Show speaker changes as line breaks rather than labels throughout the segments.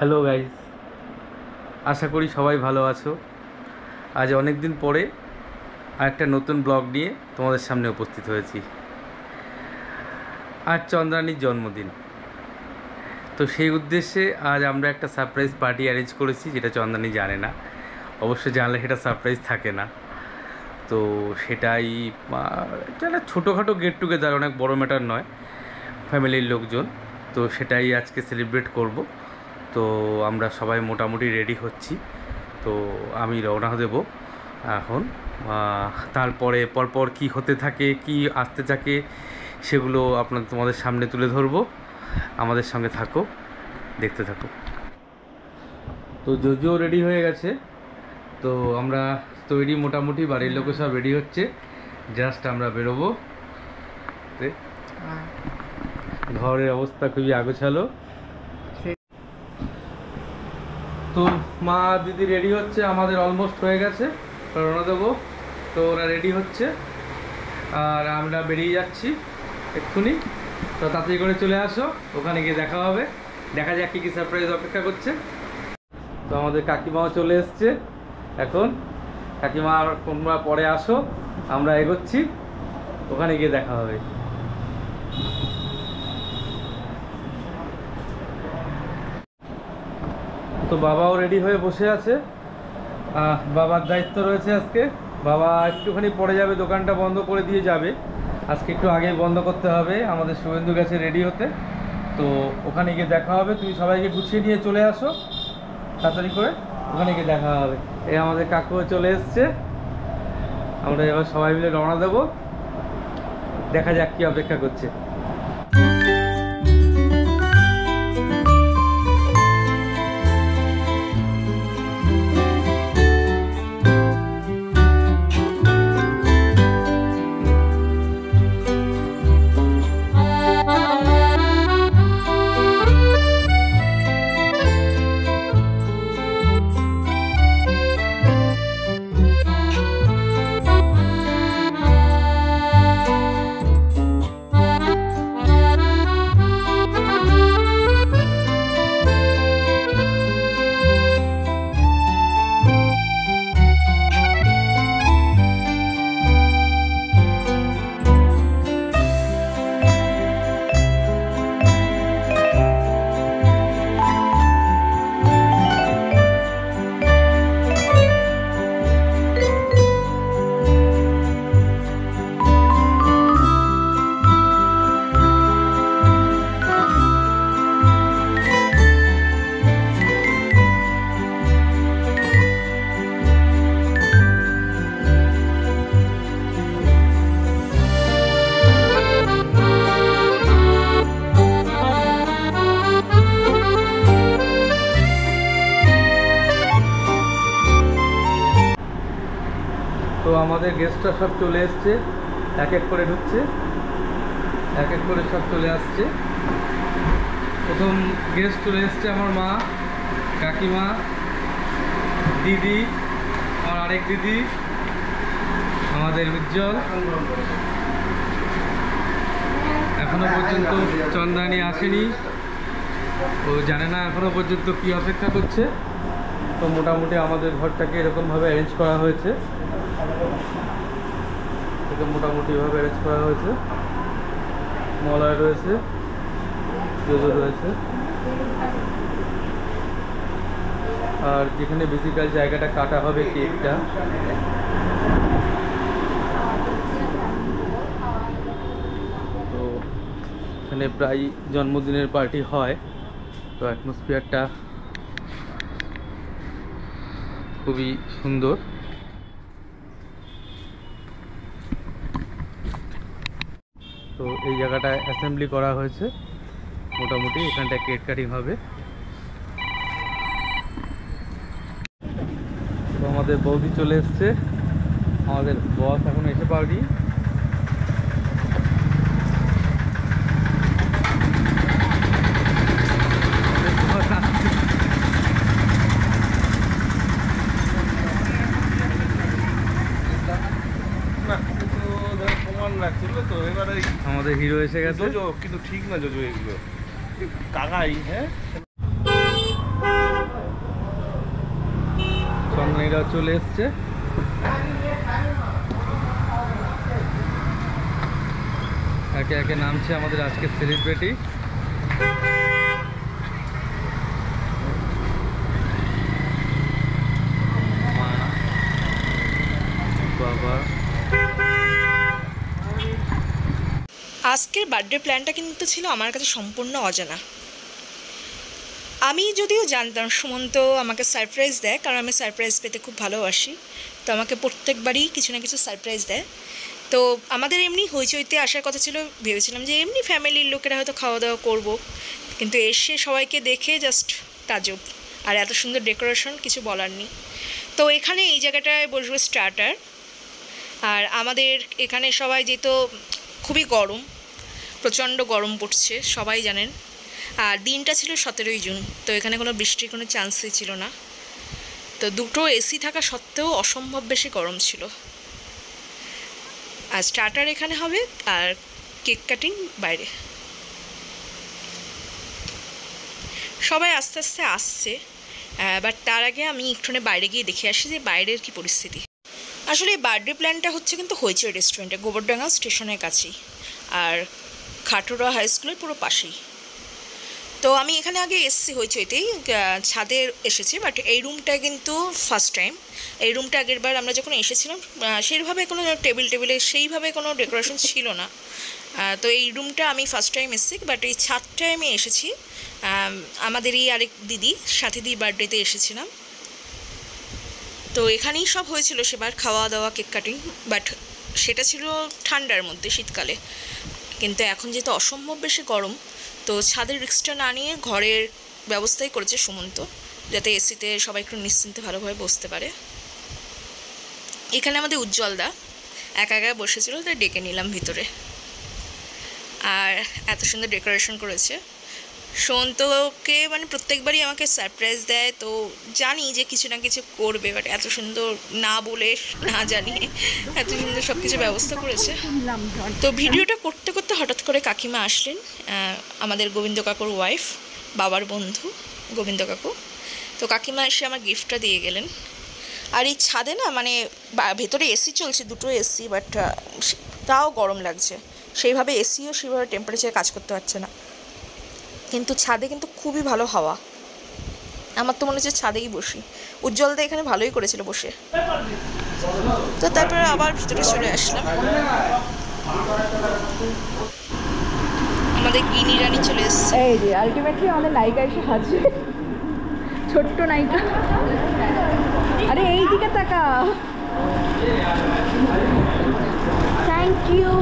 Hello guys, আশা করি সবাই ভালো আছো। আজ অনেক দিন পরে আরেকটা নতুন ব্লগ নিয়ে তোমাদের সামনে উপস্থিত হয়েছি। আজ চন্দ্রানীর জন্মদিন, তো সেই উদ্দেশ্যে আজ আমরা একটা সারপ্রাইজ পার্টি অ্যারেঞ্জ করেছি, যেটা চন্দ্রানী জানে না। অবশ্য জানলে সেটা সারপ্রাইজ থাকে না। তো সেটাই এটা একটা ছোটোখাটো গেট টুগেদার, অনেক বড় ম্যাটার নয়, ফ্যামিলির লোকজন। তো সেটাই আজকে সেলিব্রেট করব। তো আমরা সবাই মোটামুটি রেডি হচ্ছি। তো আমি রওনা দেব এখন। তারপরে পরপর কি হতে থাকে, কি আসতে থাকে, সেগুলো তোমাদের সামনে তুলে ধরবো। আমাদের সঙ্গে থাকো, দেখতে থাকো। তো জোজো রেডি হয়ে গেছে, তো আমরা তৈরি মোটামুটি, বাড়ির লোকে সব রেডি হচ্ছে, জাস্ট আমরা বেরোবো। ঘরের অবস্থা খুবই আগোছালো। তো মা দিদি রেডি হচ্ছে, আমাদের অলমোস্ট হয়ে গেছে, রওনা দেবো। তো ওরা রেডি হচ্ছে আর আমরা বেরিয়ে যাচ্ছি এক্ষুনি। তো তাড়াতাড়ি করে চলে আসো, ওখানে গিয়ে দেখা হবে, দেখা যাক কী কী সারপ্রাইজ অপেক্ষা করছে। তো আমাদের কাকিমাও চলে এসছে এখন। কাকিমা তোমরা পরে আসো, আমরা এগোচ্ছি, ওখানে গিয়ে দেখা হবে। তো বাবাও রেডি হয়ে বসে আছে, বাবার দায়িত্ব রয়েছে আজকে। বাবা একটুখানি পরে যাবে, দোকানটা বন্ধ করে দিয়ে যাবে। আজকে একটু আগে বন্ধ করতে হবে, আমাদের শুভেন্দু গেছে রেডি হতে। তো ওখানে গিয়ে দেখা হবে, তুমি সবাইকে গুছিয়ে নিয়ে চলে আসো তাড়াতাড়ি করে, ওখানে গিয়ে দেখা হবে। এই আমাদের কাকুও চলে এসছে, আমরা এবার সবাই মিলে রওনা দেবো, দেখা যাক কি অপেক্ষা করছে। তো আমাদের গেস্টরা সব চলে এসছে, এক এক করে ঢুকছে, এক এক করে সব চলে আসছে। প্রথম গেস্ট চলে এসছে আমার মা, কাকিমা, দিদি আর আরেক দিদি, আমাদের উজ্জ্বল। এখনো পর্যন্ত চন্দ্রানী আসেনি, ও জানে না এখনো পর্যন্ত কি অপেক্ষা করছে। তো মোটামুটি আমাদের ঘরটাকে এরকমভাবে অ্যারেঞ্জ করা হয়েছে, মোটামুটিভাবে অ্যারেঞ্জ করা হয়েছে। মলয় রয়েছে, জোজো রয়েছে, আর যেখানে বেসিক্যাল জায়গাটা কাটা হবে কেকটা, তো এখানে প্রায় জন্মদিনের পার্টি হয়। তো অ্যাটমসফিয়ারটা খুবই সুন্দর। তো এই জায়গাটায় অ্যাসেম্বলি করা হয়েছে, মোটামুটি এখানটায় কেক কাটিং হবে। তো আমাদের বৌদি চলে এসছে, আমাদের বস এখন এসে পারেনি। আমাদের হিরো এসে গেছে,
কিন্তু ঠিক না জোজো, এগুলো কাকাই। হ্যাঁ,
চন্দনীরাও চলে এসছে। একে একে নামছে আমাদের আজকের সেলিব্রিটি। বাবা
আজকের বার্থডে প্ল্যানটা কিন্তু ছিল আমার কাছে সম্পূর্ণ অজানা। আমি যদিও জানতাম সুমন্ত আমাকে সারপ্রাইজ দেয়, কারণ আমি সারপ্রাইজ পেতে খুব ভালোবাসি, তো আমাকে প্রত্যেকবারই কিছু না কিছু সারপ্রাইজ দেয়। তো আমাদের এমনি হইচইতে আসার কথা ছিল, ভেবেছিলাম যে এমনি ফ্যামিলির লোকেরা হয়তো খাওয়া দাওয়া করবো, কিন্তু এসে সবাইকে দেখে জাস্ট তাজ্জব। আর এত সুন্দর ডেকোরেশন, কিছু বলার নেই। তো এখানে এই জায়গাটায় বসবে স্টার্টার। আর আমাদের এখানে সবাই যেহেতু খুবই গরম, প্রচণ্ড গরম পড়ছে সবাই জানেন, আর দিনটা ছিল 17ই জুন, তো এখানে কোনো বৃষ্টির কোনো চান্সই ছিল না। তো দুটো এসি থাকা সত্ত্বেও অসম্ভব বেশি গরম ছিল। আর স্টার্টার এখানে হবে, আর কেক কাটিং বাইরে। সবাই আস্তে আস্তে আসছে, বাট তার আগে আমি একটুখানি বাইরে গিয়ে দেখে আসি যে বাইরের কী পরিস্থিতি। আসলে এই বার্থডে প্ল্যানটা হচ্ছে কিন্তু হইচই রেস্টুরেন্টে, গোবরডাঙ্গা স্টেশনের কাছেই, আর খাটুরা হাই স্কুলের পুরো পাশেই। তো আমি এখানে আগে এসেছি হইচইতেই, ছাদে এসেছি, বাট এই রুমটা কিন্তু ফার্স্ট টাইম। এই রুমটা আগের বার আমরা যখন এসেছিলাম সেইভাবে কোনো টেবিলে সেইভাবে কোনো ডেকোরেশন ছিল না। তো এই রুমটা আমি ফার্স্ট টাইম এসেছি, বাট এই ছাদটায় আমি এসেছি আমাদেরই আরেক দিদি সাথীদির বার্থডেতে এসেছিলাম। তো এখানেই সব হয়েছিল সেবার, খাওয়া দাওয়া, কেক কাটিং, বাট সেটা ছিল ঠান্ডার মধ্যে, শীতকালে। কিন্তু এখন যেহেতু অসম্ভব বেশি গরম, তো ছাদের রিস্কটা না নিয়ে ঘরের ব্যবস্থাই করেছে সুমন্ত, যাতে এসিতে সবাই একটু নিশ্চিন্তে ভালোভাবে বসতে পারে। এখানে আমাদের উজ্জ্বলদা একা একা বসেছিল, তাই ডেকে নিলাম ভিতরে। আর এত সুন্দর ডেকোরেশন করেছে। সুমন্তকে মানে প্রত্যেকবারই আমাকে সারপ্রাইজ দেয়, তো জানি যে কিছু না কিছু করবে, বাট এত সুন্দর না বলে না জানিয়ে এত সুন্দর সব কিছু ব্যবস্থা করেছে। তো ভিডিওটা করতে করতে হঠাৎ করে কাকিমা আসলেন, আমাদের গোবিন্দ কাকুর ওয়াইফ, বাবার বন্ধু গোবিন্দ কাকু। তো কাকিমা এসে আমার গিফটটা দিয়ে গেলেন। আর এই ছাদে না মানে ভেতরে এসি চলছে, দুটো এসি, বাট তাও গরম লাগছে, সেইভাবে এসিও সেইভাবে টেম্পারেচারে কাজ করতে পারছে না। কিন্তু ছাদে কিন্তু খুবই ভালো হাওয়া, আমার তো মনে হচ্ছে ছাদেই বসি। উজ্জ্বলদা এখানে ভালোই করেছিল বসে। তো তারপরে আবার ভিতরে চলে আসলাম। আমাদের গিনি রানী চলে এসেছে।
এই যে আলটিমেটলি আমাদের নায়িকা এসে হাজির, ছোট্ট নায়িকা। আরে এই দিকে তাকা। Thank you.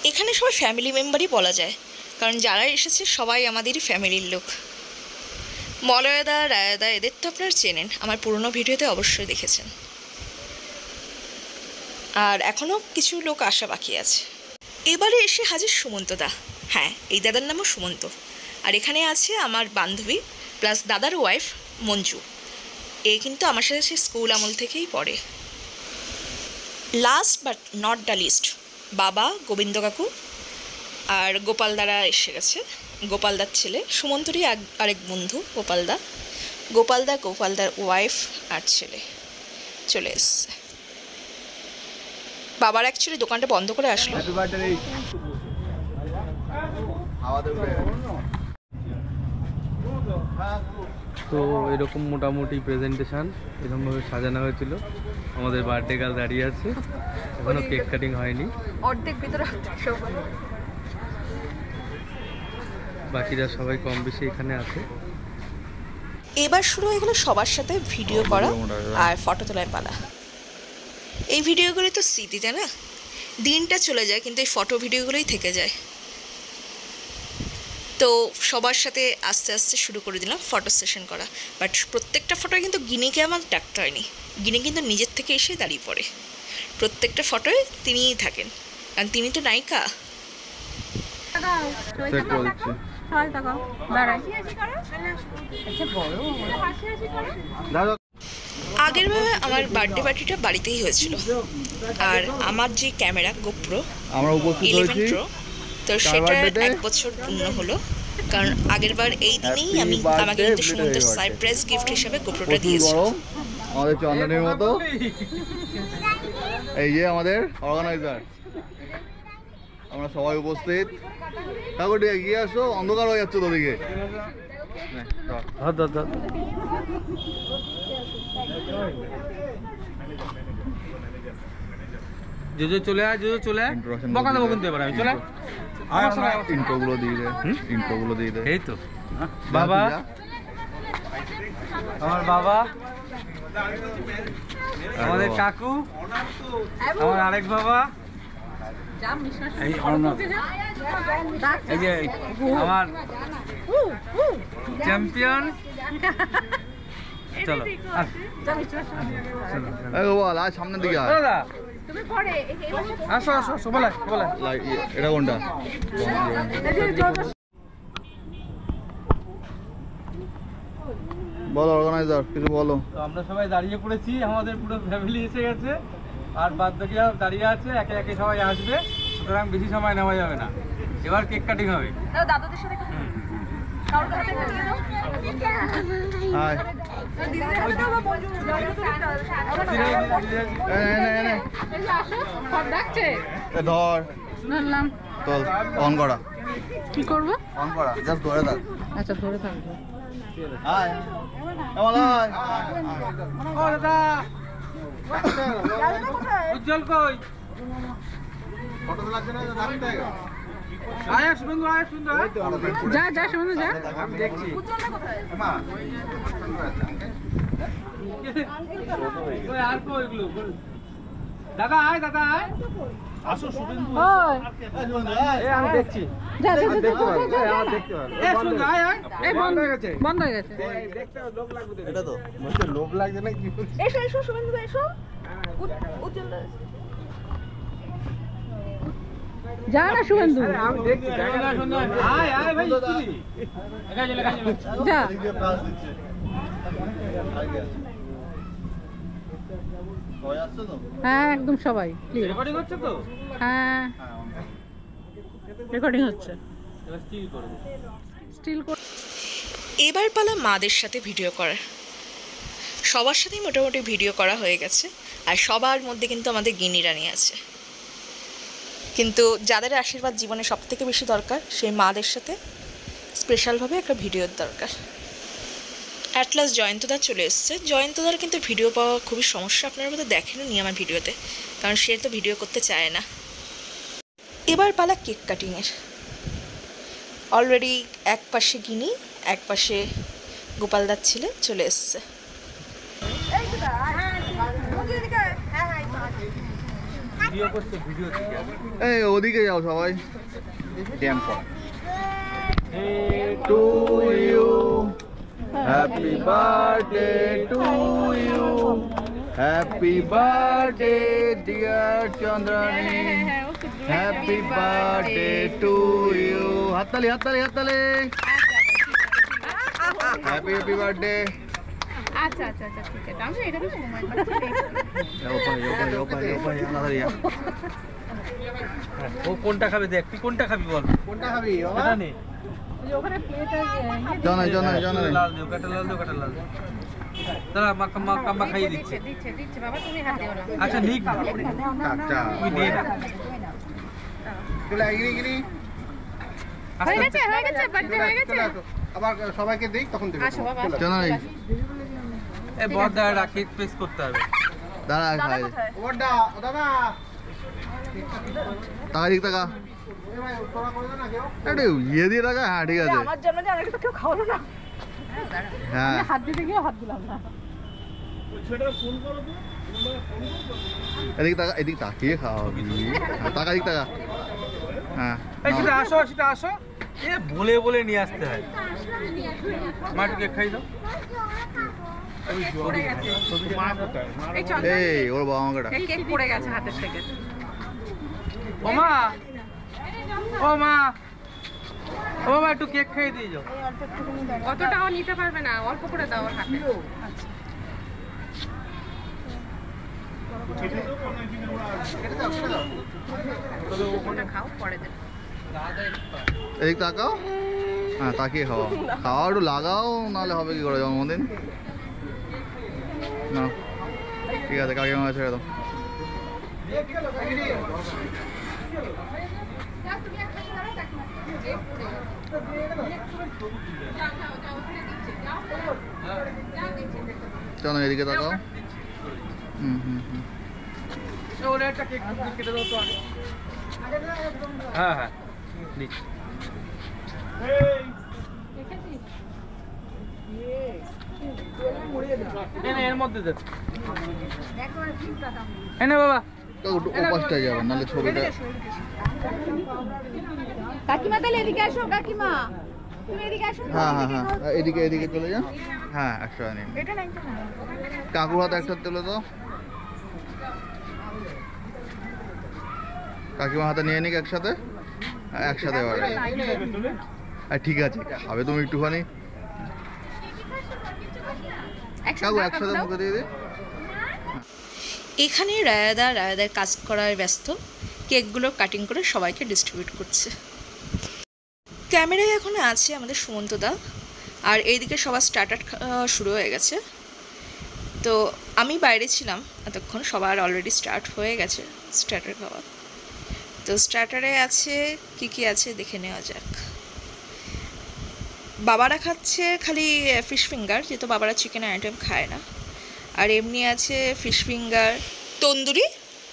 এখানে সবাই ফ্যামিলি মেম্বারই বলা যায়, কারণ যারা এসেছে সবাই আমাদেরই ফ্যামিলির লোক। মলয়দা, রায়দা, এদের তো আপনারা চেনেন, আমার পুরনো ভিডিওতে অবশ্যই দেখেছেন। আর এখনও কিছু লোক আসা বাকি আছে। এবারে এসে হাজির সুমন্তদা। হ্যাঁ, এই দাদার নামও সুমন্ত। আর এখানে আছে আমার বান্ধবী প্লাস দাদার ওয়াইফ মঞ্জু। এ কিন্তু আমার সাথে সে স্কুল আমল থেকেই পড়ে। Last but not the least, বাবা গোবিন্দ কাকু আর গোপালদারা এসে গেছে। গোপালদার ছেলে, সুমন্তরই আরেক বন্ধু গোপালদা। গোপালদার ওয়াইফ আর ছেলে চলে এসছে। বাবার অ্যাকচুয়ালি দোকানটা বন্ধ করে আসলো।
তো এরকম মোটামুটি প্রেজেন্টেশন এরকমভাবে সাজানো হয়েছিল। আমাদের বার্থডে গার্ল দাঁড়িয়ে আছে, এখনো কেক কাটিং হয়নি,
অর্ধেক ভিতরে অর্ধেক সবাই।
বাকিরা সবাই কম বেশি এখানে আছে।
এবার শুরু হয়ে গেল সবার সাথে ভিডিও করা আর ফটো তোলার পালা। এই ভিডিওগুলি তো স্মৃতিতে না, দিনটা চলে যায় কিন্তু এই ফটো ভিডিওগুলোই থেকে যায়। তো সবার সাথে আস্তে আস্তে শুরু করে দিলাম ফটো সেশন করা। বাট প্রত্যেকটা ফটোয় কিন্তু গিনিকে আমার ডাকতে হয়নি, গিনি কিন্তু নিজের থেকে এসে দাঁড়িয়ে পড়ে। প্রত্যেকটা ফটোয় তিনিই থাকেন, কারণ তিনি তো নায়িকা।
হাই তাকাও দাঁড়াই
আগের বার আমার বার্থডে পার্টিটা বাড়িতেই হয়েছিল, আর আমার যে ক্যামেরা গোপ্রো
আমরা উপস্থিত
11
হয়েছি
প্রো, তো সেটা 1 বছর পূর্ণ হলো। কারণ আগের বার এই দিনেই আমাকে কিন্তু সুমন্ত সারপ্রাইজ গিফট হিসেবে গোপ্রোটা
প্রচুর
দিয়েছিল।
গরম আমাদের চন্দনের মতো। এই যে আমাদের অর্গানাইজার, আমরা সবাই উপস্থিত। ঠাকুরটি এগিয়ে আসো, অন্ধকার হয়ে যাচ্ছে তোদিকে।
জোজো চলে আয়, জোজো চলে আয়, বকা দেবো কিন্তু এবার আমি। চলে
ইন্ট্রোগুলো দিয়ে দে, ইন্ট্রোগুলো দিয়ে দে।
এই তো বাবা, আমার বাবা, আমাদের কাকু, আমার আরেক বাবা, এই অর্ণব, এই যে আমার চ্যাম্পিয়ন। চলো
এই গোপাল আয় সামনের দিকে আয়।
দাদা আসো আসো আসো, বলে বলে
এটা কোনটা? বলো অর্গানাইজার, কিছু বলো।
তো আমরা সবাই দাঁড়িয়ে পড়েছি, আমাদের পুরো ফ্যামিলি এসে গেছে, আর বাদ বাকিরা দাঁড়িয়ে আছে, একে একে সবাই আসবে, সুতরাং বেশি সময় নেওয়া যাবে না। এবার কেক কাটিং হবে।
দাদাদের সাথে কারোর হাতে দিয়ে দাও
হাই
দিদিদের হাতে দাও বা বন্ধু ডাকছে
ধর
ধরলাম
চল অন করা,
কি করবো
অন করা, জাস্ট ধরে থাক।
আচ্ছা ধরে থাকবো
হাই কেমন হাই?
ও দাদা, উজ্জ্বল কই? আয় শুভেন্দু, আয় শুভেন্দু, আয়।
যা যা শুনুন যা
আমি দেখছি। ওই আর কই এগুলো বল। দাদা আয়, দাদা আয়, আসো শুভেন্দু।
ওই
এই আমি দেখছি,
যা যা
দেখতে পারো, এই আমার দেখতে পারো। এই শুভেন্দু আয়, আয়।
এই বন্ধ
হয়ে গেছে।
বন্ধ হয়ে গেছে
দেখতে লোভ লাগবে তো।
এটা তো
লোভ লাগছে না কি?
এসো এসো শুভেন্দু এসো উজ্জ্বল যা না শুভেন্দু
আমি দেখছি, জানি না শুনতে। আয় আয় ভাই, কি এখানে চলে, এখানে চলে।
যা
সবাই আসছে তো?
হ্যাঁ একদম সবাই ক্লিয়ার
রেকর্ডিং হচ্ছে তো?
হ্যাঁ রেকর্ডিং হচ্ছে
এবার স্টিল করব।
স্টিল
এবার পালা মাদের সাথে ভিডিও করার। সবার সাথেই মোটামুটি ভিডিও করা হয়ে গেছে, আর সবার মধ্যে কিন্তু আমাদের গিনি রানী আছে। কিন্তু যাদের আশীর্বাদ জীবনে সবথেকে বেশি দরকার, সেই মাদের সাথে স্পেশালভাবে একটা ভিডিওর দরকার। অ্যাট লাস্ট জয়ন্তদা চলে এসছে। জয়ন্তদার কিন্তু ভিডিও পাওয়া খুবই সমস্যা, আপনারা মধ্যে দেখেননি আমার ভিডিওতে, কারণ সে তো ভিডিও করতে চায় না। এবার পালা কেক কাটিংয়ের। অলরেডি এক পাশে গিনি, এক পাশে গোপালদার ছেলে চলে এসছে।
ভিডিও করছে, ভিডিও থেকে
এই ওদিকে যাও সবাই। ড্যাম কর।
To
you happy birthday to you, happy birthday dear Chandrani, happy birthday to you. হাততালি হাততালি হাততালি। Happy happy birthday.
আচ্ছা আচ্ছা আচ্ছা ঠিক আছে আমি এটা তো সময়
ও কোনটা খাবে দেখ, তুই কোনটা খাবি বল। কোনটা খাবি? নে
ওখানে প্লেটে
জানাই জানাই জানাই।
লাল দিও, কাটা লাল দিও, কাটা লাল দিও। দাঁড়া, কাম্মা খাইয়ে দিচ্ছে।
দিচ্ছে দিচ্ছে বাবা তুমি হাত দিও না
আচ্ছা নিক না,
আচ্ছা
তুই নে না।
চলে গিরি গিরি।
হয়ে গেছে বার্থডে হয়ে গেছে
আবার সবাইকে দেই তখন দেব।
আসো বাবা
জানাই।
এই বড়দা রাখি প্রেস করতে হবে।
দাঁড়া খাই।
ওটা দাদা
টাকা দিক টাকা। আরে ইয়ে দিয়ে টাকা। হ্যাঁ ঠিক আছে।
আমার জন্মদিন আমাকে তো কেউ খাওয়ালো না
হ্যাঁ
হাত দিতে গিয়ে হাত দিলাম না
এদিক টাকা, এদিক তাকিয়ে খাওয়াবি। টাকা দিক টাকা। হ্যাঁ
এই সেটা আসো, সেটা আসো। এ বলে বলে নিয়ে আসতে হয়। মাটুকে খাই দাও।
এই চল
এই ওর বাবা আমাকে ডাক।
কেক পড়ে গেছে হাতের থেকে
ও মা, ও মা, ও বাবা একটু কেক খেয়ে দিয়ে যাও।
অতটাও নিতে পারবে না, অল্প করে দাও ওর হাতে। খাও পরে দেবে।
এদিক তাকাও, হ্যাঁ তাকিয়ে খাওয়া, খাওয়া একটু লাগাও, নাহলে হবে কি করে জন্মদিন। না ঠিক আছে, কাকিমা ছেড়ে দাও। চলো এদিকে তাকাও।
হ্যাঁ হ্যাঁ দিচ্ছি। এর মধ্যে দেখ এনে বাবা,
ওপাশটায় যাবেন নাহলে ছবিটা।
কাকিমা তাহলে এদিকে আসো, কাকিমা তুমি এদিকে আসো।
হ্যাঁ হ্যাঁ হ্যাঁ, এদিকে এদিকে চলে যান। হ্যাঁ 100 টাকা নিন।
এটা নাই তো না।
কাকুর হাতে একটা তুলে দাও, কাকিমার হাতে নিয়ে নিক একসাথে, একসাথে এবারে। ঠিক আছে, খাবে তুমি একটুখানি, কাকু একসাথে মুখে দিয়ে দিই।
এখানে রায়াদার কাজ করার ব্যস্ত, কেকগুলো কাটিং করে সবাইকে ডিস্ট্রিবিউট করছে। ক্যামেরায় এখন আছে আমাদের সুমন্তদা, আর এইদিকে সবার স্টার্টার শুরু হয়ে গেছে। তো আমি বাইরে ছিলাম এতক্ষণ, সবার অলরেডি স্টার্ট হয়ে গেছে স্টার্টার খাওয়া। তো স্টার্টারে আছে কি আছে দেখে নেওয়া যাক। বাবারা খাচ্ছে খালি ফিশ ফিঙ্গার, যেহেতু বাবারা চিকেন আইটেম খায় না। আর এমনি আছে ফিশ ফিঙ্গার, তন্দুরি,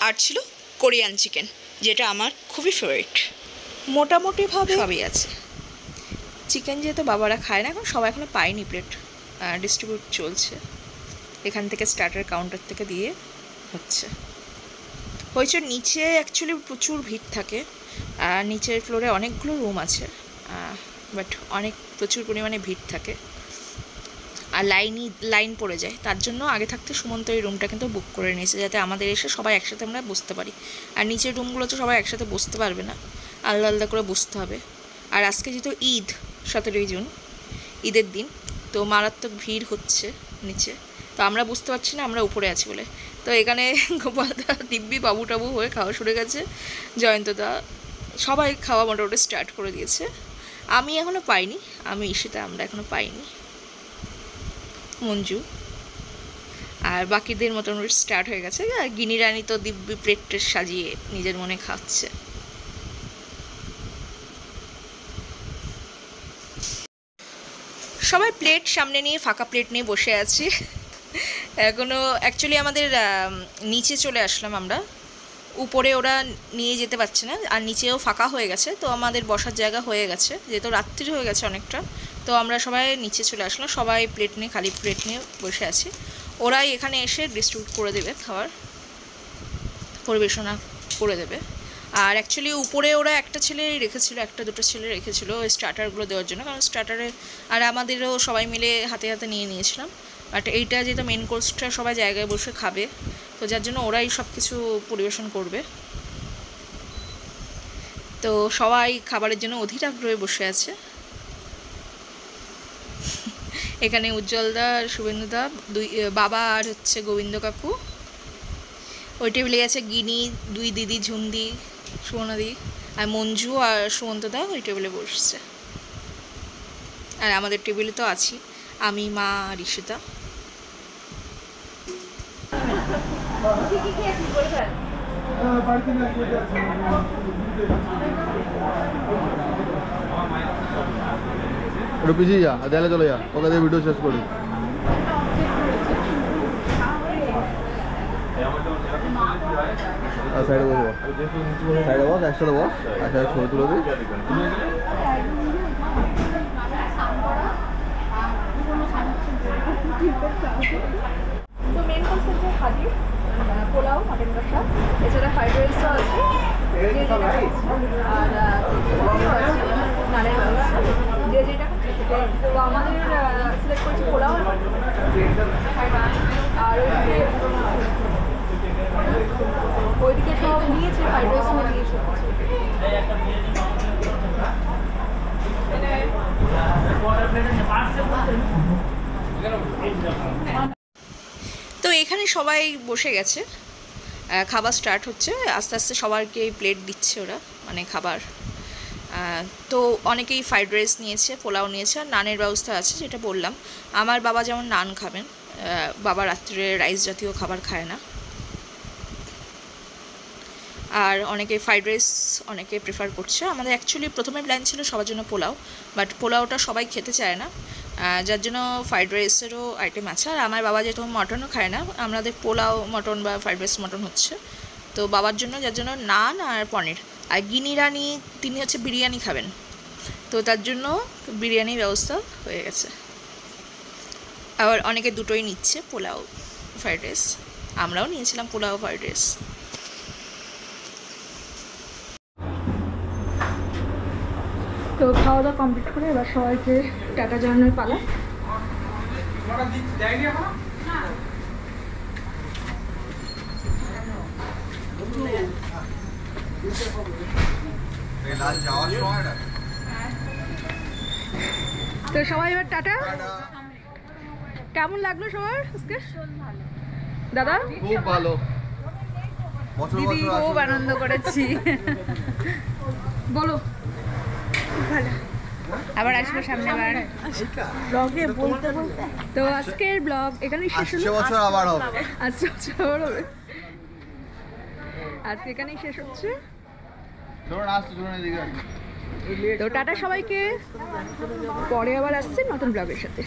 আর ছিল কোরিয়ান চিকেন, যেটা আমার খুবই ফেভারিট। মোটামুটিভাবে সবই আছে। চিকেন যেহেতু বাবারা খায় না, এখন সবাই এখনো পায়নি প্লেট, ডিস্ট্রিবিউট চলছে। এখান থেকে স্টার্টার কাউন্টার থেকে দিয়ে হচ্ছে। হয়েছে নিচে অ্যাকচুয়ালি প্রচুর ভিড় থাকে, নিচের ফ্লোরে অনেকগুলো রুম আছে, বাট প্রচুর পরিমাণে ভিড় থাকে আর লাইন পড়ে যায়। তার জন্য আগে থাকতে সুমন্ত এই রুমটা কিন্তু বুক করে নিয়েছে, যাতে আমাদের এসে সবাই একসাথে আমরা বসতে পারি। আর নিচের রুমগুলো তো সবাই একসাথে বসতে পারবে না, আলাদা আলাদা করে বসতে হবে। আর আজকে যেহেতু ঈদ, 17ই জুন ঈদের দিন, তো মারাত্মক ভিড় হচ্ছে নিচে, তো আমরা বুঝতে পারছি না আমরা উপরে আছি বলে। তো এখানে গোপালদা, দিব্যি, বাবু টাবু হয়ে খাওয়া শুরু গেছে, জয়ন্তদা, সবাই খাওয়া মোটামুটি স্টার্ট করে দিয়েছে। আমি এখনও পাইনি, আমি ঈশিতা, আমরা এখনও পাইনি, মঞ্জু আর বাকিদের মোটামুটি স্টার্ট হয়ে গেছে। আর গিনি রানী তো দিব্যি প্লেট সাজিয়ে নিজের মনে খাচ্ছে। সবাই প্লেট সামনে নিয়ে, ফাঁকা প্লেট নিয়ে বসে আছি এখনও। অ্যাকচুয়ালি আমাদের নিচে চলে আসলাম আমরা, উপরে ওরা নিয়ে যেতে পারছে না, আর নিচেও ফাঁকা হয়ে গেছে, তো আমাদের বসার জায়গা হয়ে গেছে, যেহেতু রাত্রি হয়ে গেছে অনেকটা, তো আমরা সবাই নিচে চলে আসলাম। সবাই প্লেট নিয়ে, খালি প্লেট নিয়ে বসে আছি। ওরাই এখানে এসে ডিস্ট্রিবিউট করে দেবে, খাবার পরিবেশনা করে দেবে। আর অ্যাকচুয়ালি উপরে ওরা একটা দুটো ছেলে রেখেছিল ওই স্টার্টারগুলো দেওয়ার জন্য, কারণ স্টার্টারে আর আমাদেরও সবাই মিলে হাতে হাতে নিয়ে নিয়েছিলাম। বাট এইটা যেহেতু মেন কোর্সটা সবাই জায়গায় বসে খাবে, তো যার জন্য ওরাই সব কিছু পরিবেশন করবে। তো সবাই খাবারের জন্য অধীর আগ্রহে বসে আছে। এখানে উজ্জ্বলদা আর শুভেন্দুদা, দুই বাবা আর হচ্ছে গোবিন্দ কাকু। ওই টেবিলে আছে গিনি, দুই দিদি, ঝুন্দি, সুমনাদি, আর মঞ্জু আর সুমন্তদা ওই টেবিলে বসছে। আর আমাদের টেবিলে তো আছি আমি, মা আর ঈশিতা।
একটু পিছিয়ে যা, দেয়ালে চলে যা, ওকে দিয়ে ভিডিও শেষ করি। সাইডে বসে বস, সাইডে বস, একসাথে বস, একসাথে ছবি তুলে দিই।
তো মেন কনসেপ্টে হাজির পোলাও, মাটন কষা, এছাড়া ফ্রাইড রাইসও আছে, আর নানের ব্যবস্থা, যে যেটা তো আমাদের সিলেক্ট করেছি পোলাও আর ওইদিকে সব নিয়েছে, ফ্রাইড রাইসও নিয়েছে।
তো এখানে সবাই বসে গেছে, খাবার স্টার্ট হচ্ছে, আস্তে আস্তে সবাইকে প্লেট দিচ্ছে ওরা, মানে খাবার। তো অনেকেই ফ্রাইড রাইস নিয়েছে, পোলাও নিয়েছে, আর নানের ব্যবস্থা আছে, যেটা বললাম। আমার বাবা যেমন নান খাবেন, বাবা রাত্রে রাইস জাতীয় খাবার খায় না। আর অনেকে ফ্রাইড রাইস অনেকে প্রেফার করছে। আমাদের অ্যাকচুয়ালি প্রথমে প্ল্যান ছিল সবার জন্য পোলাও, বাট পোলাওটা সবাই খেতে চায় না, যার জন্য ফ্রাইড রাইসেরও আইটেম আছে। আর আমার বাবা যেহেতু মটনও খায় না, আমাদের পোলাও মটন বা ফ্রাইড রাইস মটন হচ্ছে। তো বাবার জন্য, যার জন্য নান আর পনির। আর গিনি রানি তিনি হচ্ছে বিরিয়ানি খাবেন, তো তার জন্য বিরিয়ানির ব্যবস্থা হয়ে গেছে। আবার অনেকে দুটোই নিচ্ছে, পোলাও ফ্রাইড রাইস। আমরাও নিয়েছিলাম পোলাও ফ্রাইড রাইস।
তো খাওয়া দাওয়া কমপ্লিট করে এবার সবাইকে টাটা জানানোর পালা। তো সবাই এবার টাটা। কেমন লাগলো সবার আজকে? দাদা
খুব ভালো,
দিদি খুব আনন্দ করেছি। বলো। ভালো, আবার আসবো সামনেবার ব্লগে বলতে বলতে। তো আজকের ব্লগ এখানেই শেষ হলো।
বছর আবার হবে,
আচ্ছা আবার হবে। আজকে এখানেই শেষ হচ্ছে। তো টাটা সবাইকে, পরে আবার আসছে নতুন ব্লগের সাথে।